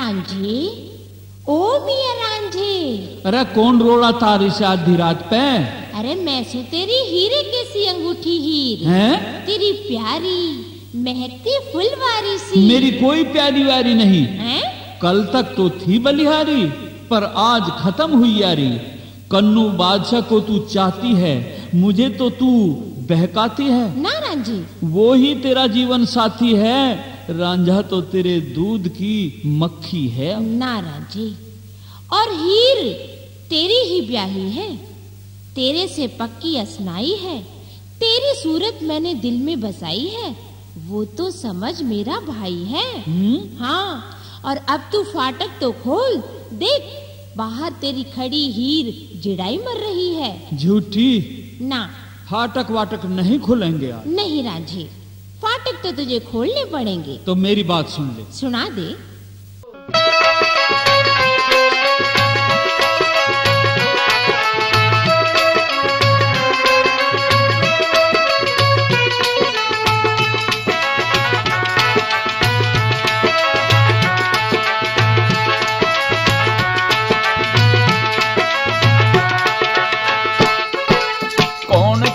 रांझे, ओ मियां रांझे। अरे कौन रोड़ा तारी से आधी रात पे? अरे मैं से तेरी हीरे कैसी अंगूठी हीर हैं? तेरी प्यारी महकती फुलवारी सी। मेरी कोई प्यारी वारी नहीं हैं? कल तक तो थी बलिहारी, पर आज खत्म हुई यारी। कन्नू बादशाह को तू चाहती है, मुझे तो तू बहकाती है। ना रांझे, वो ही तेरा जीवन साथी है, रांझा तो तेरे दूध की मक्खी है। ना रांझे, और हीर तेरी ही ब्याही है, तेरे से पक्की असनाई है, तेरी सूरत मैंने दिल में बसाई है, वो तो समझ मेरा भाई है। हाँ, और अब तू फाटक तो खोल, देख बाहर तेरी खड़ी हीर जिड़ाई मर रही है। झूठी, ना फाटक वाटक नहीं खुलेंगे आज। नहीं रांझे, फाटक तो तुझे खोलने पड़ेंगे। तो मेरी बात सुन ले। सुना दे।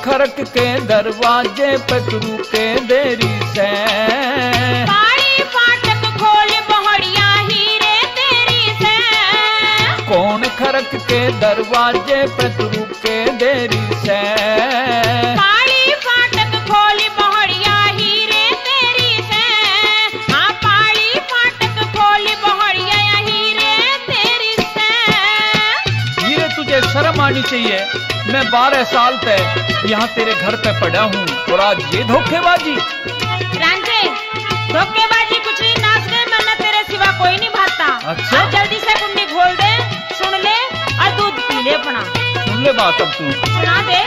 खरक के दरवाजे पे तू रुके देरी से, पाड़ी फाटक खोल बहड़िया हीरे तेरी से। कौन खरक के दरवाजे पे तू रुके देरी से, पाड़ी फाटक खोल बहड़िया हीरे तेरी से। हाँ, पाड़ी फाटक खोल बहड़िया हीरे तेरी से। हीरे तुझे शर्म आनी चाहिए। मैं 12 साल तक यहाँ तेरे घर पे पड़ा हूँ और आज ये धोखेबाजी। रांझे, धोखेबाजी कुछ नहीं, नाच गए मैं तेरे सिवा कोई नहीं भागता। अच्छा? अब जल्दी से कुंडी खोल दे, सुन ले और दूध पी ले अपना। सुन ले बात अब तू। सुना दे।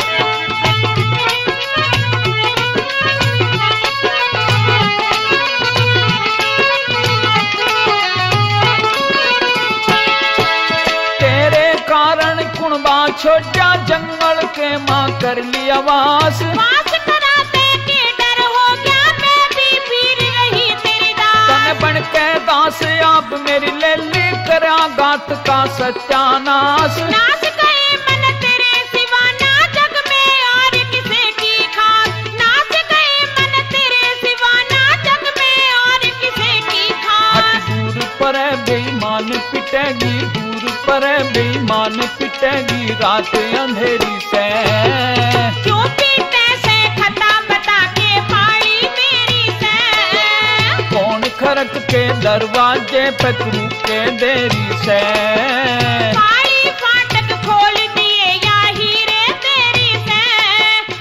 छोटा जंगल के माँ कर लिया वास, वास कराते के डर हो गया, मैं भी पीर रही तेरी दास। तन बन के दास आप मेरी ले ली करा गात का सत्यानाश। नाच गए मन तेरे सिवा ना जग में और किसे की खास। नाच गए मन तेरे सिवा ना जग में और किसे की खास। दूर पर बेईमान पिटेगी, दूर पर बेईमान पिटेगी रात अंधेरी से। क्यों पीते से खता बता के फाड़ी मेरी से। कौन खरक के दरवाजे पे तू के देरी से, पाड़ी फाटक खोल दिए या हीरे तेरी से।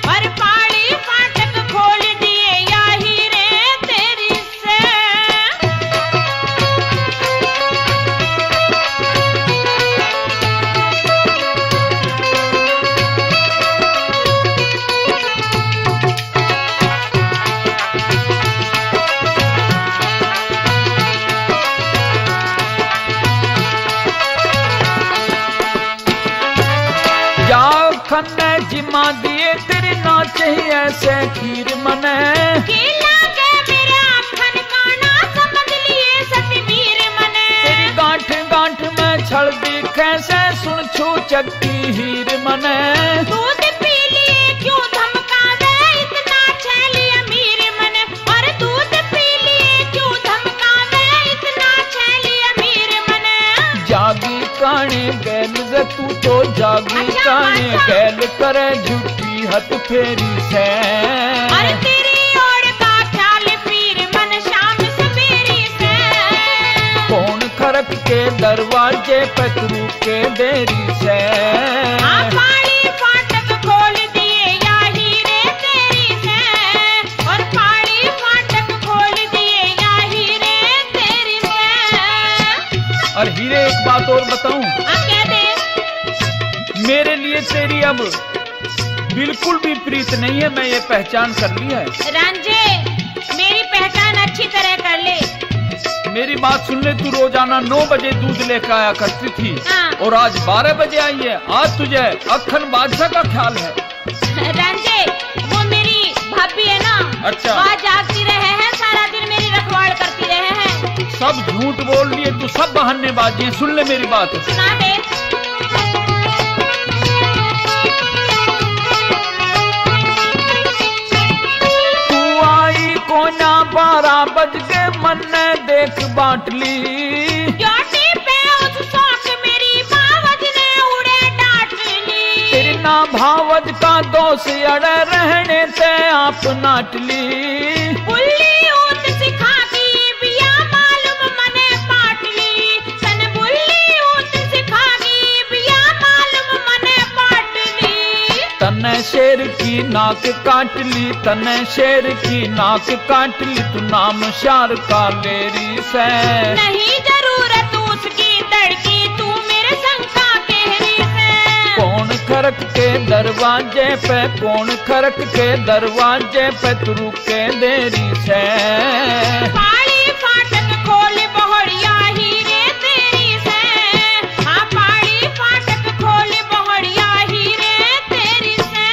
और पाड़ी फाटक खोल दिए या हीरे तेरी से। खन्ने जिमा दिए तेरे ना चाहिए ऐसे खीर मने। केला के मेरे आखन काना समझ लिए सतवीर मने। तेरी गांठ गांठ में छड़ दी कैसे सुन छू चक्की हीर मने। दूध पी लिए क्यों धमकावे इतना छैली अमीर मने। और दूध पी लिए क्यों धमकावे इतना छैली अमीर मने। जागी काने गैल रे तू तो जागी काने गैल करे झूठी हथ फेरी से। और तेरी ओर का ख्याल पीर मन शाम सवेरी से। कौन खरक के दरवाजे पे तू के देरी से। पाड़ी फाटक खोल दिए या हीरे तेरी से। और पाड़ी फाटक खोल दिए या हीरे तेरी से। और हीरे एक बात और बताऊं, कह दे। मेरे लिए तेरी अब बिल्कुल भी प्रीत नहीं है, मैं ये पहचान कर लिया है। रांझे, मेरी पहचान अच्छी तरह कर ले। मेरी बात सुन ले, तू रोजाना 9 बजे दूध लेकर आया करती थी। हाँ। और आज 12 बजे आई है। आज तुझे अखन बादशाह का ख्याल है। रांझे, वो मेरी भाभी है ना। अच्छा। वहाँ जागती रहे हैं, सारा दिन मेरी रखवाड़ करती रहे हैं। सब झूठ बोल लिए तू सब बहानेबाजी है। सुन ले मेरी बात। सुना दे। तू आई कोना 12 बज के मन ने देख बाटली। ड्यूटी पे उस शौक मेरी भावज ने उड़े डांट ली। तेरी ना भावज का दोष अड़े रहने ते आप नाटली। बुल्ली ऊत सिखा दी बिया मालूम मने पाटली। सन बुल्ली ऊत सिखा दी बिया मालूम मने पाटली। तने शेर की नाक काट ली, तने शेर की नाक काट ली। तू नाम शार का लेरी से नहीं जरूरत उसकी तड़की, तू मेरे संग का कहरी से। कौन खरक के दरवाजे पे, कौन खरक के दरवाजे पे तू रुके देरी से। पाड़ी फाटक खोल बहड़िया हीरे तेरी से। हाँ पाड़ी फाटक खोल बहड़िया हीरे तेरी से।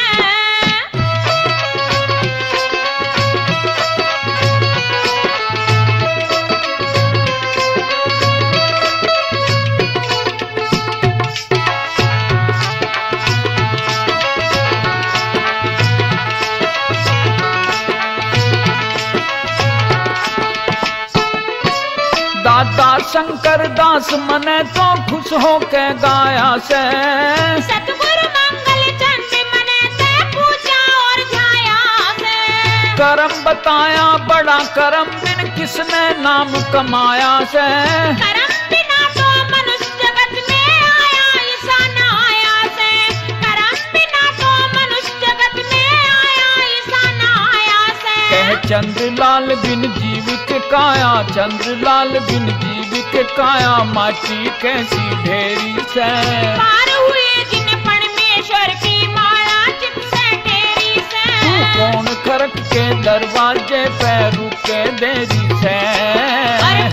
दाता शंकर दास मने तो खुश हो के गाया से। सतगुरु मंगल चंद मने ते पूजा और ध्याया से। करम बताया बड़ा करम बिन किसने नाम कमाया से। करम बिना तो मनुष्य जगत में आया ईसा न आया से। करम बिना तो मनुष्य जगत में आया ईसा न आया से। कह चंद्रलाल बिन जीव के काया, चंद्रलाल बिन जीव के काया। माटी कैसी ढेरी से पार हुए जिन परमेश्वर की माया चित से टेरी से। कौन खरक के दरवाजे पे रुके देरी से। अरे